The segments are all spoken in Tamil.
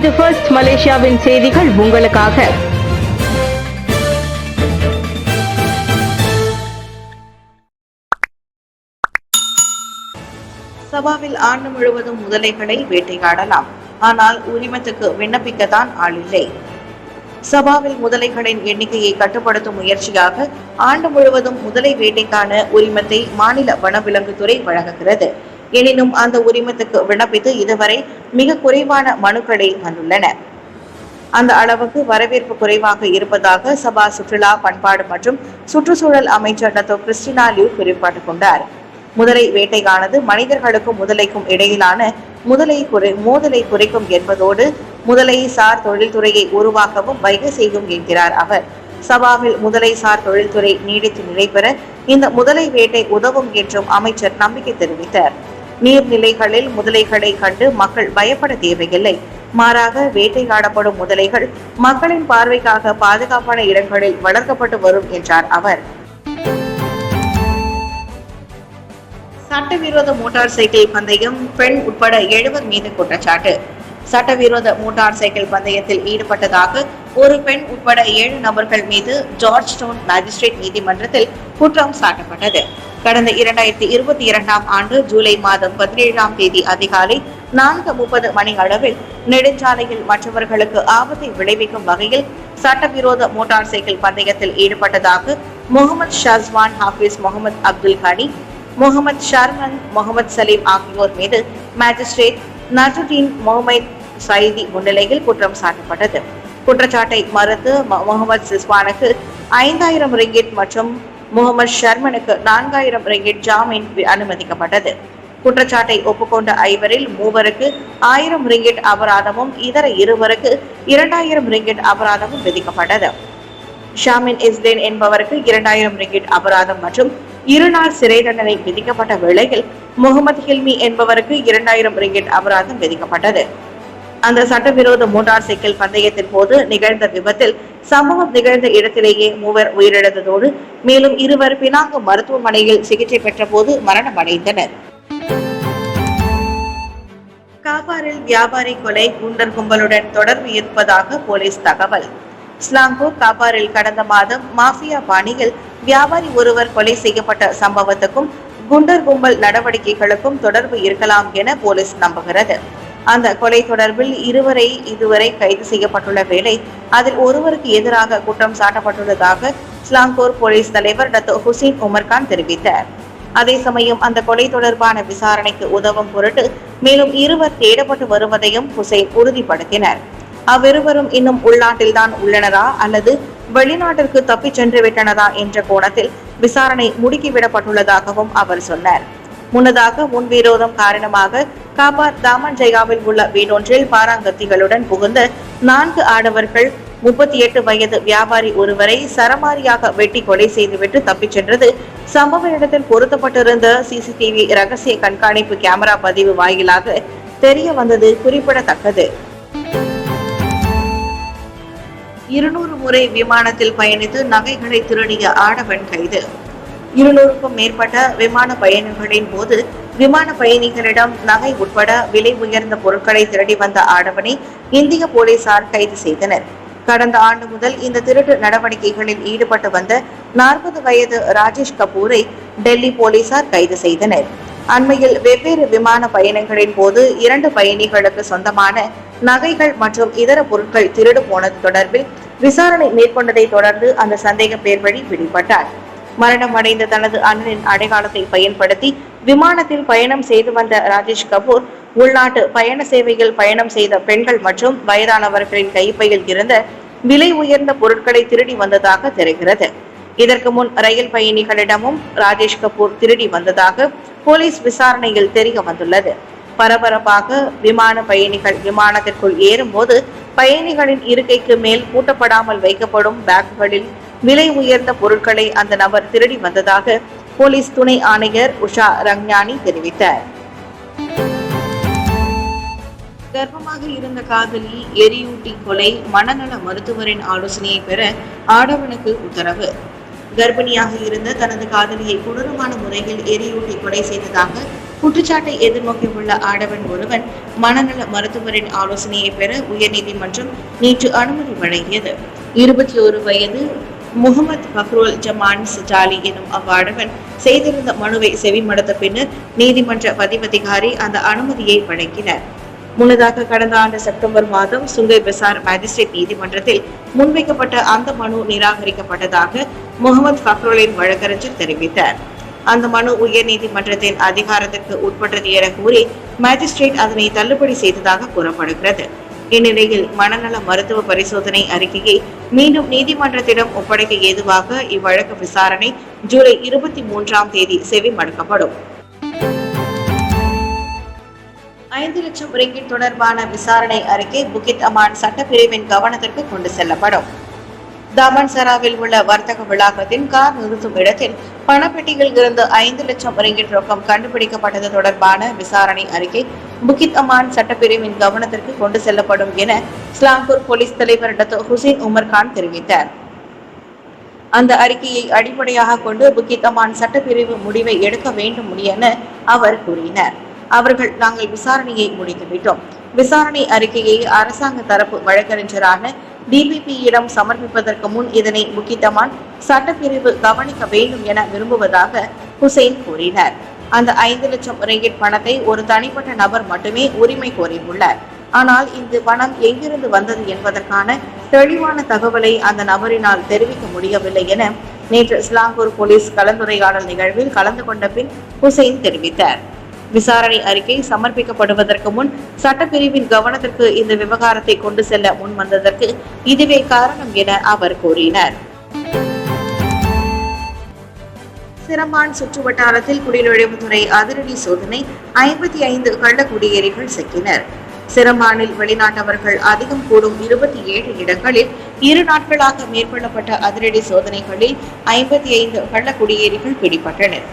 இது ஃபர்ஸ்ட் மலேசியாவின் செய்திகள் உங்களுக்காக. சபாவில் ஆண்டு முழுவதும் முதலைகளை வேட்டையாடலாம், ஆனால் உரிமத்துக்கு விண்ணப்பிக்கத்தான் ஆள் இல்லை. சபாவில் முதலைகளின் எண்ணிக்கையை கட்டுப்படுத்தும் முயற்சியாக ஆண்டு முழுவதும் முதலை வேட்டைக்கான உரிமத்தை மாநில வனவிலங்குத்துறை வழங்குகிறது. எனினும் அந்த உரிமத்துக்கு விண்ணப்பித்து இதுவரை மிக குறைவான மனுக்களே வந்துள்ளன. அந்த அளவுக்கு வரவேற்பு குறைவாக இருப்பதாக சபா சுற்றுலா, பண்பாடு மற்றும் சுற்றுச்சூழல் அமைச்சர் டாக்டர் கிறிஸ்டினா லியூ குறிப்பிட்டுக் கொண்டார். முதலை வேட்டையானது மனிதர்களுக்கும் முதலைக்கும் இடையிலான மோதலை குறைக்கும் என்பதோடு முதலை சார் தொழில்துறையை உருவாக்கவும் வகை செய்யும் என்கிறார் அவர். சபாவில் முதலை சார் தொழில்துறை நீடித்து நிலைபெற இந்த முதலை வேட்டை உதவும் என்றும் அமைச்சர் நம்பிக்கை தெரிவித்தார். நீர்நிலைகளில் முதலைகளை கண்டு மக்கள் பயப்பட தேவையில்லை. மாறாக வேட்டையாடப்படும் முதலைகள் மக்களின் பார்வைக்காக பாதுகாப்பான இடங்களில் வளர்க்கப்பட்டு வரும் என்றார் அவர். சட்டவிரோத மோட்டார் சைக்கிள் பந்தயம், பெண் உட்பட 70 மீது குற்றச்சாட்டு. சட்டவிரோத மோட்டார் சைக்கிள் பந்தயத்தில் ஈடுபட்டதாக ஒரு பெண் உட்பட 7 நபர்கள் மீது ஜார்ஜ் டவுன் மேஜிஸ்ட்ரேட் நீதிமன்றத்தில் குற்றம் சாட்டப்பட்டது. கடந்த 2022ஆம் ஆண்டு ஜூலை மாதம் 17ஆம் தேதி அதிகாலை 4:30 மணி அளவில் நெடுஞ்சாலையில் மற்றவர்களுக்கு ஆபத்தை விளைவிக்கும் வகையில் சட்டவிரோத மோட்டார் சைக்கிள் பந்தயத்தில் ஈடுபட்டதாக முகமது ஷாஸ்வான் ஹாஃபிஸ், முகமது அப்துல் கனி, முகமது ஷர்மன், முகமது சலீம் ஆகியோர் மீது மேஜிஸ்ட்ரேட் நஜுதீன் முகமது சைதி முன்னிலையில் குற்றம் சாட்டப்பட்டது. குற்றச்சாட்டை மறுத்து முகமது சிஸ்வானுக்கு 5000 ரிங்கிட் மற்றும் முகமது ஷர்மனுக்கு 4000 ரிங்கிட் ஜாமீன் அனுமதிக்கப்பட்டது. குற்றச்சாட்டை ஒப்புக்கொண்ட ஐவரில் 3 1000 ரிங்கிட் அபராதமும் இதர 2 2000 ரிங்கிட் அபராதமும் விதிக்கப்பட்டது. ஷாமின் இஸ்லேன் என்பவருக்கு 2000 ரிங்கிட் அபராதம் மற்றும் 2 நாள் சிறை தண்டனை விதிக்கப்பட்ட வேளையில் முகமது ஹில்மி என்பவருக்கு 2000 ரிங்கிட் அபராதம் விதிக்கப்பட்டது. அந்த சட்டவிரோத மோட்டார் சைக்கிள் பந்தயத்தின் போது நிகழ்ந்த விபத்தில் சம்பவம் நிகழ்ந்த இடத்திலேயே 3 உயிரிழந்ததோடு மேலும் 2 பினாங்கு மருத்துவமனையில் சிகிச்சை பெற்ற போது மரணமடைந்தனர். காபாரில் வியாபாரி கொலை, குண்டர் கும்பலுடன் தொடர்பு இருப்பதாக போலீஸ் தகவல். ஸ்லாங்கூர் காபாரில் கடந்த மாதம் மாஃபியா பாணியில் வியாபாரி ஒருவர் கொலை செய்யப்பட்ட சம்பவத்துக்கும் குண்டர் கும்பல் நடவடிக்கைகளுக்கும் தொடர்பு இருக்கலாம் என போலீஸ் நம்புகிறது. அந்த கொலை தொடர்பில் 2 இதுவரை கைது செய்யப்பட்டுள்ள வேளை அதில் ஒருவருக்கு எதிராக குற்றம் சாட்டப்பட்டுள்ளதாக ஸ்லாங்கூர் போலீஸ் தலைவர் டாக்டர் ஹுசைன் உமர்கான் தெரிவித்தார். அதே சமயம் அந்த கொலை தொடர்பான விசாரணைக்கு உதவும் பொருட்டு மேலும் 2 தேடப்பட்டு வருவதையும் ஹுசைன் உறுதிப்படுத்தினர். அவ்விருவரும் இன்னும் உள்நாட்டில்தான் உள்ளனரா அல்லது வெளிநாட்டிற்கு தப்பிச் சென்று விட்டனரா என்ற கோணத்தில் விசாரணை முடுக்கிவிடப்பட்டுள்ளதாகவும் அவர் சொன்னார். முன்னதாக முன்விரோதம் காரணமாக காபார் தாமன் ஜெயாவில் உள்ள வீடொன்றில் பாராங்கத்திகளுடன் புகுந்த 4 ஆடவர்கள் 38 வயது வியாபாரி ஒருவரை சரமாரியாக வெட்டி கொலை செய்துவிட்டு தப்பிச் சென்றது சம்பவ இடத்தில் பொருத்தப்பட்டிருந்த சிசிடிவி ரகசிய கண்காணிப்பு கேமரா பதிவு வாயிலாக தெரிய வந்தது குறிப்பிடத்தக்கது. 200 முறை விமானத்தில் பயணித்து நகைகளை திருடிய ஆடவன் கைது. 200க்கும் மேற்பட்ட விமான பயணங்களின் போது விமான பயணிகளிடம் நகை உட்பட விலை உயர்ந்த பொருட்களை திருடி வந்த ஆடவனை இந்திய போலீசார் கைது செய்தனர். கடந்த ஆண்டு முதல் இந்த திருட்டு நடவடிக்கைகளில் ஈடுபட்டு வந்த 40 வயது ராஜேஷ் கபூரை டெல்லி போலீசார் கைது செய்தனர். அண்மையில் வெவ்வேறு விமான பயணங்களின் போது 2 பயணிகளுக்கு சொந்தமான நகைகள் மற்றும் இதர பொருட்கள் திருடு போனது தொடர்பில் விசாரணை மேற்கொண்டதை தொடர்ந்து அந்த சந்தேக பேர் வழி பிடிபட்டார். மரணம் அடைந்த தனது அண்ணனின் அடையாளத்தை பயன்படுத்தி விமானத்தில் பயணம் செய்து வந்த ராஜேஷ் கபூர் உள்நாட்டு பயண சேவையில் பயணம் செய்த பெண்கள் மற்றும் வயதானவர்களின் கைப்பையில் இருந்த விலை உயர்ந்த பொருட்களை திருடி வந்ததாக தெரிகிறது. இதற்கு முன் ரயில் பயணிகளிடமும் ராஜேஷ் கபூர் திருடி வந்ததாக போலீஸ் விசாரணையில் தெரிய வந்துள்ளது. பரபரப்பாக விமான பயணிகள் விமானத்திற்குள் ஏறும்போது பயணிகளின் இருக்கைக்கு மேல் பூட்டப்படாமல் வைக்கப்படும் பேக்குகளில் விலை உயர்ந்த பொருட்களை அந்த நபர் திருடி வந்ததாக போலீஸ் துணை ஆணையர் உஷா ரங்ஞானி தெரிவித்தார். கர்ப்பமாக இருந்த காதலி எரியூட்டி கொலை, மனநல மருத்துவரின் ஆலோசனையை பெற ஆடவனுக்கு உத்தரவு. கர்ப்பிணியாக இருந்த தனது காதலியை கொடூரமான முறையில் எரியூட்டி கொலை செய்ததாக குற்றச்சாட்டை எதிர்நோக்கியுள்ள ஆடவன் ஒருவன் மனநல மருத்துவரின் ஆலோசனையை பெற உயர்நீதிமன்றம் நேற்று அனுமதி வழங்கியது. 21 வயது முகமது பக்ரோல் ஜமான் சஜாலி எனும் அவ்வாடவன் செய்திருந்த மனுவை செவிமடுத்த பின்னர் நீதிமன்ற பதிவதிகாரி அந்த அனுமதியை வழங்கினர். முன்னதாக கடந்த ஆண்டு செப்டம்பர் மாதம் சுங்கை பசார் மேஜிஸ்ட்ரேட் நீதிமன்றத்தில் முன்வைக்கப்பட்ட அந்த மனு நிராகரிக்கப்பட்டதாக முகமது பக்ரோலின் வழக்கறிஞர் தெரிவித்தார். அந்த மனு உயர் நீதிமன்றத்தின் அதிகாரத்திற்கு உட்பட்டது என கூறி மேஜிஸ்ட்ரேட் அதனை தள்ளுபடி செய்ததாக கூறப்படுகிறது. இந்நிலையில் மனநல மருத்துவ பரிசோதனை அறிக்கையை மீண்டும் நீதிமன்றத்திடம் ஒப்படைக்க ஏதுவாக இவ்வழக்கு விசாரணை ஜூலை 23ஆம் தேதி செவிமடுக்கப்படும். 5 லட்சம் ரிங்கிட் தொடர்பான விசாரணை அறிக்கை புகித் அமான் சட்டப்பிரிவின் கவனத்திற்கு கொண்டு செல்லப்படும். தாமன்சராவில் உள்ள வர்த்தக வளாகத்தின் கார் நிறுத்தும் இடத்தில் பணப்பெட்டியில் இருந்து 5 லட்சம் ரிங்கிட் ரொக்கம் கண்டுபிடிக்கப்பட்டது தொடர்பான விசாரணை அறிக்கை புகித் அமான் சட்டப்பிரிவின் கவனத்திற்கு கொண்டு செல்லப்படும் என ஸ்லாங்கூர் போலீஸ் தலைவர் டாக்டர் ஹுசைன் உமர் கான் தெரிவித்தார். அந்த அறிக்கையை அடிப்படையாக கொண்டு புகித் அமான் சட்டப்பிரிவு முடிவை எடுக்க வேண்டும் என அவர் கூறினார். அவர்கள் நாங்கள் விசாரணையை முடித்துவிட்டோம். விசாரணை அறிக்கையை அரசாங்க தரப்பு வழக்கறிஞரான டிபிபியிடம் சமர்ப்பிப்பதற்கு முன் இதனை புகித் அமான் சட்டப்பிரிவு கவனிக்க வேண்டும் என விரும்புவதாக ஹுசைன் கூறினார். அந்த 5 லட்சம் ரிங்கிட் பணத்தை ஒரு தனிப்பட்ட நபர் மட்டுமே உரிமை கோரியுள்ளார். ஆனால் இந்த பணம் எங்கிருந்து வந்தது என்பதற்கான தெளிவான தகவலை அந்த நபரினால் தெரிவிக்க முடியவில்லை என நேற்று ஸ்லாங்கூர் போலீஸ் கலந்துரையாடல் நிகழ்வில் கலந்து கொண்ட பின் ஹுசைன் தெரிவித்தார். விசாரணை அறிக்கை சமர்ப்பிக்கப்படுவதற்கு முன் சட்டப்பிரிவின் கவனத்திற்கு இந்த விவகாரத்தை கொண்டு செல்ல முன் வந்ததற்கு இதுவே காரணம் என அவர் கூறினார். சிரமான் சுற்று வட்டாரத்தில் குடிநுழைவுத்துறை அதிரடி சோதனை, 55 கள்ள குடியேறிகள் சிக்கினர். சிரமானில் வெளிநாட்டவர்கள் அதிகம் கூடும் 27 இடங்களில் 2 நாட்களாக மேற்கொள்ளப்பட்ட அதிரடி சோதனைகளில் 55 கள்ள குடியேறிகள் பிடிபட்டனர்.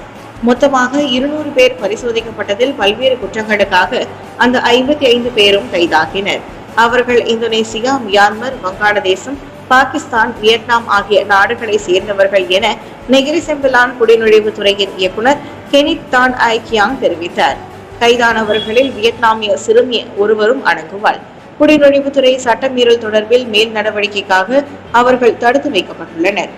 மொத்தமாக 200 பேர் பரிசோதிக்கப்பட்டதில் பல்வேறு குற்றங்களுக்காக அந்த 55 பேரும் கைதாகினர். அவர்கள் இந்தோனேசியா, மியான்மர், வங்காளதேசம், பாகிஸ்தான், வியட்நாம் ஆகிய நாடுகளை சேர்ந்தவர்கள் என நெகிரி செம்பிலான் குடிநுழைவுத்துறையின் இயக்குனர் கெனித் தான் ஐ கியாங் தெரிவித்தார். கைதானவர்களில் வியட்நாமிய சிறுமி ஒருவரும் அடங்குவார். குடிநுழைவுத்துறை சட்டமீறல் தொடர்பில் மேல் நடவடிக்கைக்காக அவர்கள் தடுத்து வைக்கப்பட்டுள்ளனர்.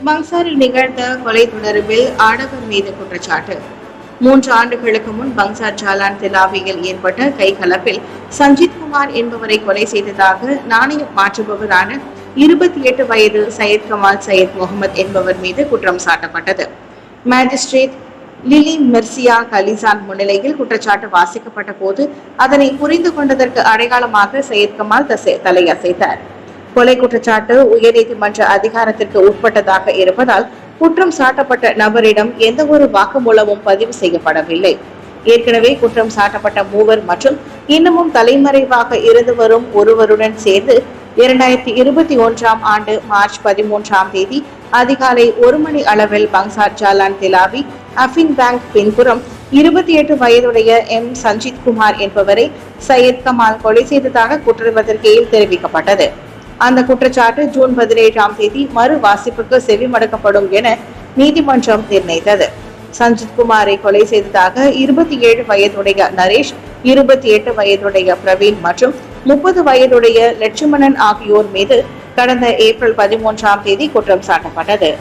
பங்சாரில் நிகழ்ந்த கொலை தொடர்பில் ஆடவர் மீது குற்றச்சாட்டு. 3 ஆண்டுகளுக்கு முன் பங்சார் ஜாலான் திலாவியில் ஏற்பட்ட கைகலப்பில் சஞ்சித் குமார் என்பவரை கொலை செய்ததாக நாணயம் மாற்றுபவரான 28 வயது சையத் கமால் சையத் முகமது என்பவர் மீது குற்றம் சாட்டப்பட்டது. மேஜிஸ்ட்ரேட் லிலி மெர்சியா கலிசான் முன்னிலையில் குற்றச்சாட்டு வாசிக்கப்பட்ட போது அதனை புரிந்து கொண்டதற்கு அடையாளமாக சையத் கமால் தலையசைத்தார். கொலை குற்றச்சாட்டு உயர்நீதிமன்ற அதிகாரத்திற்கு உட்பட்டதாக இருப்பதால் குற்றம் சாட்டப்பட்ட நபரிடம் எந்த ஒரு வாக்குமூலமும் பதிவு செய்யப்படவில்லை. ஏற்கனவே குற்றம் சாட்டப்பட்ட 3 மற்றும் இன்னமும் தலைமறைவாக இருந்து வரும் ஒருவருடன் சேர்ந்து 2021ஆம் ஆண்டு மார்ச் 13ஆம் தேதி அதிகாலை 1 மணி அளவில் பங்சார் ஜாலான் திலாவி அஃபின் பேங்க் பின்புறம் 28 வயதுடைய எம் சஞ்சித் குமார் என்பவரை சையத் கமால் கொலை செய்ததாக குற்றப்பத்திரிகையில் தெரிவிக்கப்பட்டது. அந்த குற்றச்சாட்டு ஜூன் 17ஆம் தேதி மறு வாசிப்புக்கு செவிமடுக்கப்படும் என நீதிமன்றம் நிர்ணயித்தது. சஞ்சித் குமாரை கொலை செய்ததாக 27 வயதுடைய நரேஷ், 28 வயதுடைய பிரவீன் மற்றும் 30 வயதுடைய லட்சுமணன் ஆகியோர் மீது கடந்த ஏப்ரல் 13ஆம் தேதி குற்றம் சாட்டப்பட்டது.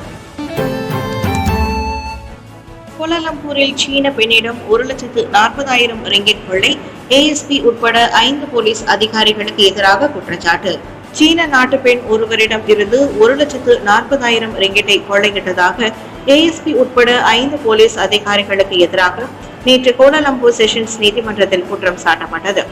கோலாலம்பூரில் சீன பெண்ணிடம் 1,40,000 ரிங்கிட் கொள்ளை, ஏஎஸ்பி உட்பட 5 போலீஸ் அதிகாரிகளுக்கு எதிராக குற்றச்சாட்டு. சீன நாட்டு பெண் ஒருவரிடம் இருந்து 1,40,000 ரிங்கிட்டை கொள்ளையிட்டதாக ஏஎஸ்பி உட்பட 5 போலீஸ் அதிகாரிகளுக்கு எதிராக நேற்று கோலாலம்பூர் செஷன்ஸ் நீதிமன்றத்தில் குற்றம் சாட்டப்பட்டது.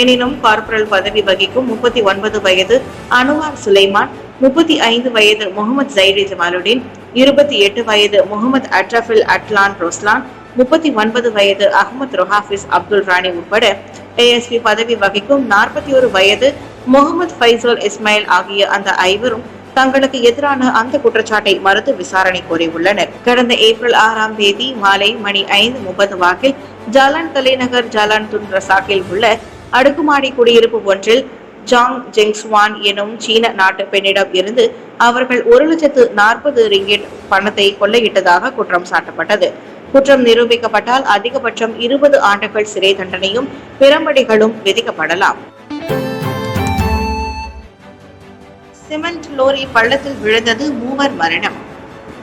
எனினும் கார்பரல் பதவி வகிக்கும் 39 வயது அனுவார் சுலைமான், 35 வயது முகமது ஜைடி ஜமாலுddin, 28 வயது முகமது அட்ரஃபில் அட்லான் ரோஸ்லான், 39 வயது அகமது ரொஹாஃபிஸ் அப்துல் ராணி உட்பட ஏஎஸ்பி பதவி வகிக்கும் 41 வயது முகமது ஃபைசல் இஸ்மாயில் ஆகிய அந்த 5வரும் தங்களுக்கு எதிரான அந்த குற்றச்சாட்டை மறுத்து விசாரணை கோரியுள்ளனர். கடந்த ஏப்ரல் 6ஆம் தேதி மாலை மணி 5:30 வாக்கில் ஜாலான் தலைநகர் ஜாலான் துன் ரசாக்கில் உள்ள அடுக்குமாடி குடியிருப்பு ஒன்றில் ஜாங் ஜெங்ஸ்வான் எனும் சீன நாட்டு பெண்ணிடம் இருந்து அவர்கள் 1,40,000 ரிங்கிட் பணத்தை கொள்ளையிட்டதாக குற்றம் சாட்டப்பட்டது. குற்றம் நிரூபிக்கப்பட்டால் அதிகபட்சம் 20 ஆண்டுகள் சிறை தண்டனையும் பிரம்படிகளும் விதிக்கப்படலாம். சிமெண்ட் லோரி பள்ளத்தில் விழுந்தது, 3 மரணம்.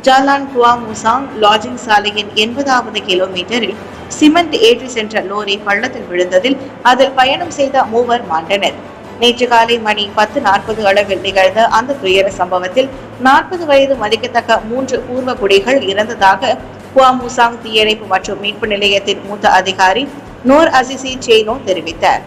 ஜாலான் குவா முசாங் லாஜிங் சாலையின் 80வது கிலோமீட்டரில் சிமெண்ட் ஏற்றி சென்ற லோரி பள்ளத்தில் விழுந்ததில் அதில் பயணம் செய்த 3 மாண்டனர். நேற்று காலை மணி 10:40 அளவில் நிகழ்ந்த அந்த துயர சம்பவத்தில் 40 வயது மதிக்கத்தக்க 3 பூர்வ குடிகள் இறந்ததாக குவா முசாங் தீயணைப்பு மற்றும் மீட்பு நிலையத்தின் மூத்த அதிகாரி நோர் அசிசி சேனோ தெரிவித்தார்.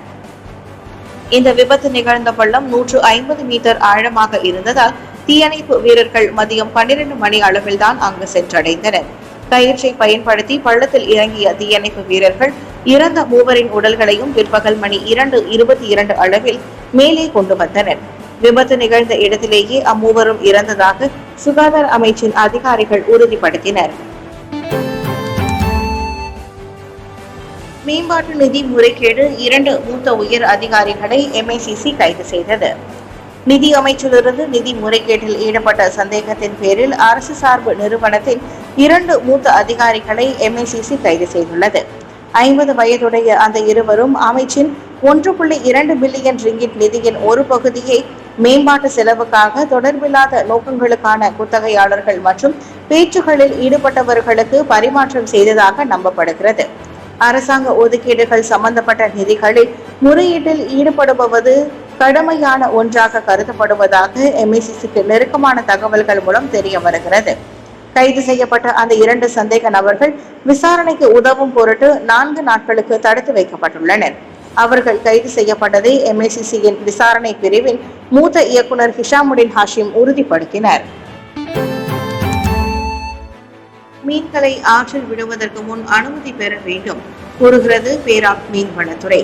இந்த விபத்து நிகழ்ந்த பள்ளம் 150 மீட்டர் ஆழமாக இருந்ததால் தீயணைப்பு வீரர்கள் மதியம் 12 மணி அளவில் தான் அங்கு சென்றடைந்தனர். கயிற்றை பயன்படுத்தி பள்ளத்தில் இறங்கிய தீயணைப்பு வீரர்கள் இறந்த 3 உடல்களையும் பிற்பகல் மணி 2:22 அளவில் மேலே கொண்டு வந்தனர். விபத்து நிகழ்ந்த இடத்திலேயே அம்மூவரும் இறந்ததாக சுகாதார அமைச்சின் அதிகாரிகள் உறுதிப்படுத்தினர். மேம்பாட்டு நிதி முறைகேடு 2 மூத்த உயர் அதிகாரிகளை MICC கைது செய்தது. நிதி அமைச்சிலிருந்து நிதி முறைகேட்டில் ஈடுபட்ட சந்தேகத்தின் பேரில் அரசு சார்பு நிறுவனத்தின் 2 மூத்த அதிகாரிகளை MICC கைது செய்துள்ளது. 50 வயதுடைய அந்த இருவரும் அமைச்சின் 1.2 பில்லியன் ரிங்கிட் நிதியின் ஒரு பகுதியை மேம்பாட்டு செலவுக்காக தொடர்பில்லாத நோக்கங்களுக்கான குத்தகையாளர்கள் மற்றும் பேச்சுகளில் ஈடுபட்டவர்களுக்கு பரிமாற்றம் செய்ததாக நம்பப்படுகிறது. அரசாங்க ஒதுக்கீடுகள் சம்பந்தப்பட்ட நிதிகளில் முறையீட்டில் ஈடுபடுவது கடுமையான ஒன்றாக கருதப்படுவதாக MICCக்கு நெருக்கமான தகவல்கள் மூலம் தெரிய வருகிறது. கைது செய்யப்பட்ட அந்த 2 சந்தேக நபர்கள் விசாரணைக்கு உதவும் பொருட்டு 4 நாட்களுக்கு தடுத்து வைக்கப்பட்டுள்ளனர். அவர்கள் கைது செய்யப்பட்டதை MICCயின் விசாரணை பிரிவின் மூத்த இயக்குனர் ஹிஷாமுடின் ஹாஷிம் உறுதிப்படுத்தினர். மீன்களை ஆற்றில் விடுவதற்கு முன் அனுமதி பெற வேண்டும், கூறுகிறது பேராக் மீன்வளத்துறை.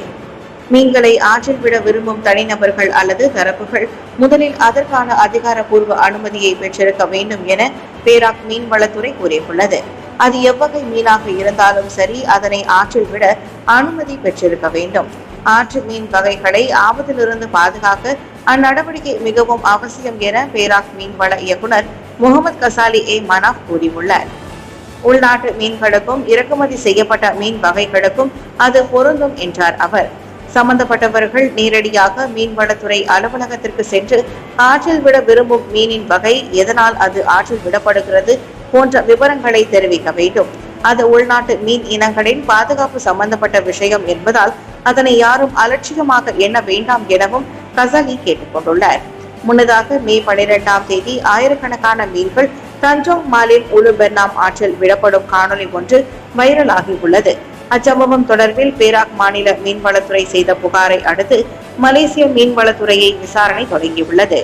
மீன்களை ஆற்றில் விட விரும்பும் தனிநபர்கள் அல்லது தரப்புகள் முதலில் அதற்கான அதிகாரப்பூர்வ அனுமதியை பெற்றிருக்க வேண்டும் என பேராக் மீன்வளத்துறை கூறியுள்ளது. அது எவ்வகை மீனாக இருந்தாலும் சரி, அதனை ஆற்றில் விட அனுமதி பெற்றிருக்க வேண்டும். ஆற்று மீன் வகைகளை ஆபத்திலிருந்து பாதுகாக்க அந்நடவடிக்கை மிகவும் அவசியம் என பேராக் மீன்வள இயக்குனர் முகமது கசாலி மனாப் கூறியுள்ளார். உள்நாட்டு மீன்களுக்கும் இறக்குமதி செய்யப்பட்ட மீன் வகைகளுக்கும் அது பொருந்தும் என்றார் அவர். சம்பந்தப்பட்டவர்கள் நேரடியாக மீன்வளத்துறை அலுவலகத்திற்கு சென்று ஆற்றில் விட விரும்பும் மீனின் வகை, எதனால் அது ஆற்றில் விடப்படுகிறது போன்ற விவரங்களை தெரிவிக்க வேண்டும். அது உள்நாட்டு மீன் இனங்களின் பாதுகாப்பு சம்பந்தப்பட்ட விஷயம் என்பதால் அதனை யாரும் அலட்சியமாக எண்ண வேண்டாம் எனவும் கசாலி கேட்டுக் கொண்டுள்ளார். முன்னதாக மே 12ஆம் தேதி ஆயிரக்கணக்கான மீன்கள் தஞ்சோங் மாலின் உலு பெர்னாம் ஆற்றில் விடப்படும் காணொலி ஒன்று வைரலாகி உள்ளது. அச்சம்பவம் தொடர்பில் பேராக் மாநில மீன்வளத்துறை செய்த புகாரை அடுத்து மலேசிய மீன்வளத்துறையை விசாரணை தொடங்கியுள்ளது.